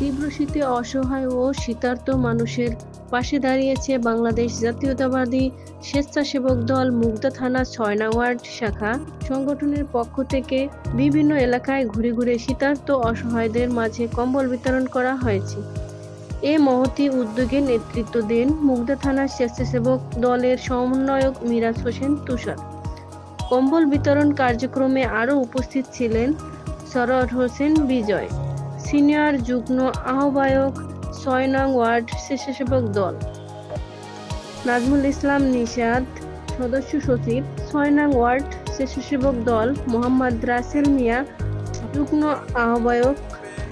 তীব্র শীতে অসহায় ও শীতার্ত মানুষের পাশে দাঁড়িয়েছে বাংলাদেশ জাতীয়তাবাদী স্বেচ্ছাসেবক দল মুগদা থানা ৬ নং ওয়ার্ড শাখা। সংগঠনের পক্ষ থেকে বিভিন্ন এলাকায় ঘুরে ঘুরে শীতার্ত অসহায়দের মাঝে কম্বল বিতরণ করা হয়েছে। এ মহতী উদ্যোগে নেতৃত্ব দেন মুগদা থানার স্বেচ্ছাসেবক দলের সমন্বয়ক মিরাজ হোসেন তুষার। কম্বল বিতরণ কার্যক্রমে আরও উপস্থিত ছিলেন সরোয়ার হোসেন বিজয়, সিনিয়র যুগ্ম আহ্বায়ক ৬ নং ওয়ার্ড স্বেচ্ছাসেবক দল, নাজমুল ইসলাম নিশাদ, সদস্য সচিব ৬ নং ওয়ার্ড স্বেচ্ছাসেবক দল মোহাম্মদ রাসেল মিয়া, যুগ্ম আহ্বায়ক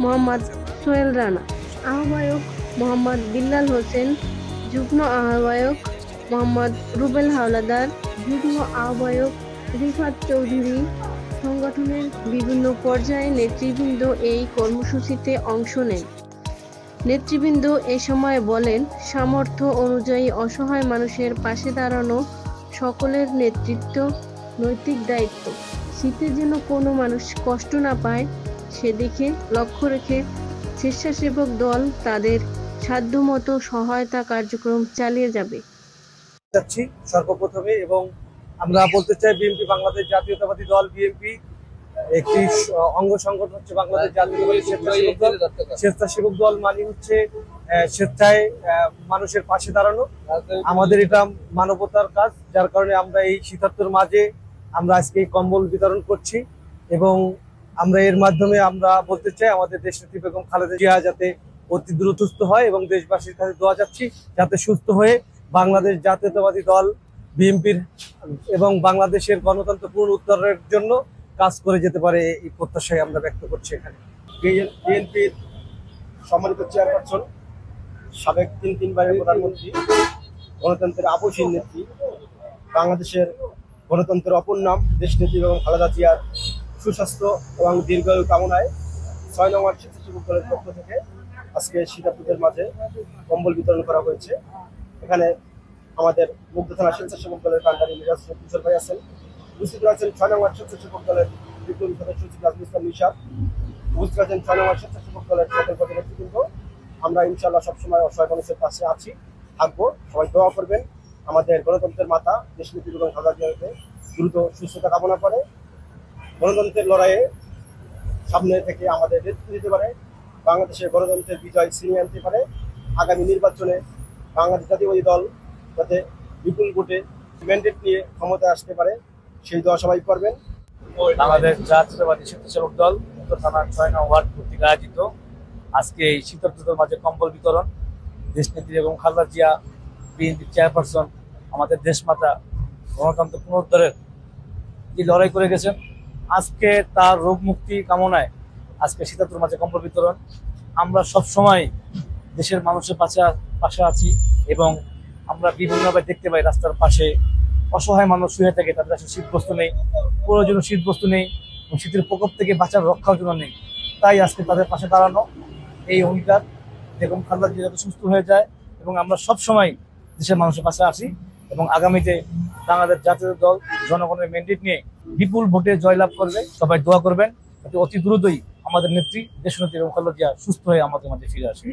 মোহাম্মদ সোহেল রানা, আহ্বায়ক মোহাম্মদ বিল্লাল হোসেন, যুগ্ম আহ্বায়ক মোহাম্মদ রুবেল হাওলাদার, যুগ্ম আহ্বায়ক রিফাত চৌধুরী। সংগঠনের বিভিন্ন পর্যায়ে নেতৃবৃন্দ এই কর্মসূচিতে অংশ নেন। নেতৃবৃন্দ এ সময় বলেন, সামর্থ্য অনুযায়ী অসহায় মানুষের পাশে দাঁড়ানো সকলের নেতৃত্ব নৈতিক দায়িত্ব। শীতে যেন কোনো মানুষ কষ্ট না পায় সেদিকে লক্ষ্য রেখে স্বেচ্ছাসেবক দল তাদের সাধ্যমতো সহায়তা কার্যক্রম চালিয়ে যাবে। সর্বপ্রথমে এবং আমরা বলতে চাই, বিএনপি বাংলাদেশ জাতীয়তাবাদী দল বিএনপি একটি অঙ্গ সংগঠন হচ্ছে বাংলাদেশ জাতীয়তাবাদী স্বেচ্ছাসেবক দল। স্বেচ্ছাসেবক দল মানে হচ্ছে স্বেচ্ছায় মানুষের পাশে দাঁড়ানো। আমাদের এটা মানবতার কাজ, যার কারণে আমরা এই শীতার্তর মাঝে আমরা আজকে কম্বল বিতরণ করছি এবং আমরা এর মাধ্যমে আমরা বলতে চাই আমাদের দেশনেত্রী বেগম খালেদা জিয়া যাতে অতি দ্রুত সুস্থ হয় এবং দেশবাসীর কাছে দোয়া চাচ্ছি যাতে সুস্থ হয়ে বাংলাদেশ জাতীয়তাবাদী দল বিএনপির এবং বাংলাদেশের গণতন্ত্র পুনরুদ্ধারের জন্য কাজ করে যেতে পারে, এই প্রত্যাশায় আমরা ব্যক্ত করছি। এখানে বিএনপির সম্মানিত চেয়ারপারসন, সাবেক তিনবারের প্রধানমন্ত্রী, গণতন্ত্রের আপসীন নেত্রী, বাংলাদেশের গণতন্ত্রের অপর নাম দেশনেত্রী এবং খালেদা জিয়ার সুস্বাস্থ্য এবং দীর্ঘায়ু কামনায় ৬ নং ওয়ার্ড স্বেচ্ছাসেবক দলের পক্ষ থেকে আজকে শীতার্তদের মাঝে কম্বল বিতরণ করা হয়েছে। এখানে আমাদের মুগদা থানা স্বেচ্ছাসেবক দলের কান্ডারি মিরাজ হোসেন তুষার ভাই আছেন, উপস্থিত আছেন ৬ নং ওয়ার্ড স্বেচ্ছাসেবক দলের বিপ্লবী সদস্য সচিব নাজমুল ইসলাম নিশাদ, উপস্থিত আছেন ৬ নং ওয়ার্ড স্বেচ্ছাসেবক দলের সকল পদের নেতৃবৃন্দ। আমরা ইনশাআল্লাহ সবসময় অসহায় মানুষের পাশে আছি, থাকবো। সবাই দোয়া করবেন আমাদের গণতন্ত্রের মাতা দেশনেত্রী বেগম খালেদা জিয়াকে দ্রুত সুস্থতা কামনা করে গণতন্ত্রের লড়াইয়ে সামনে থেকে আমাদের নেতৃত্ব দিতে পারে, বাংলাদেশের গণতন্ত্রের বিজয় ছিনিয়ে আনতে পারে। আগামী নির্বাচনে বাংলাদেশ জাতীয়বাদী দল যাতে বিপুল ভোটে ম্যান্ডেট নিয়ে ক্ষমতায় আসতে পারে সেই দোয়া সবাই করবেন। বাংলাদেশ জাতীয়তাবাদী স্বেচ্ছাসেবক দল মুগদা থানার ৬ নং ওয়ার্ড কর্তৃক আয়োজিত আজকে এই শীতার্তদের মাঝে কম্বল বিতরণ। দেশনেত্রী এবং খালেদা জিয়া বিএনপি চেয়ারপারসন, আমাদের দেশমাতা গণতন্ত্র পুনরুদ্ধারের যে লড়াই করে গেছেন, আজকে তার রোগ মুক্তি কামনায় আজকে শীতার্তদের মাঝে কম্বল বিতরণ। আমরা সবসময় দেশের মানুষের পাশে আছি এবং আমরা বিভিন্নভাবে দেখতে পাই রাস্তার পাশে অসহায় মানুষ শুয়ে থাকে, তাদের কাছে শীতবস্ত্র নেই, প্রয়োজনীয় শীতবস্ত্র নেই এবং শীতের প্রকোপ থেকে বাঁচার রক্ষার জন্য নেই। তাই আজকে তাদের পাশে দাঁড়ানো এই অঙ্গীকার বেগম খালেদা জিয়া যাতে সুস্থ হয়ে যায় এবং আমরা সবসময় দেশের মানুষের পাশে আসি এবং আগামীতে বাংলাদেশ জাতীয় দল জনগণের ম্যান্ডেট নিয়ে বিপুল ভোটে জয়লাভ করবে। সবাই দোয়া করবেন যাতে অতি দ্রুতই আমাদের নেত্রী দেশনেত্রী বেগম খালেদা জিয়া সুস্থ হয়ে আমাদের মাঝে ফিরে আসে।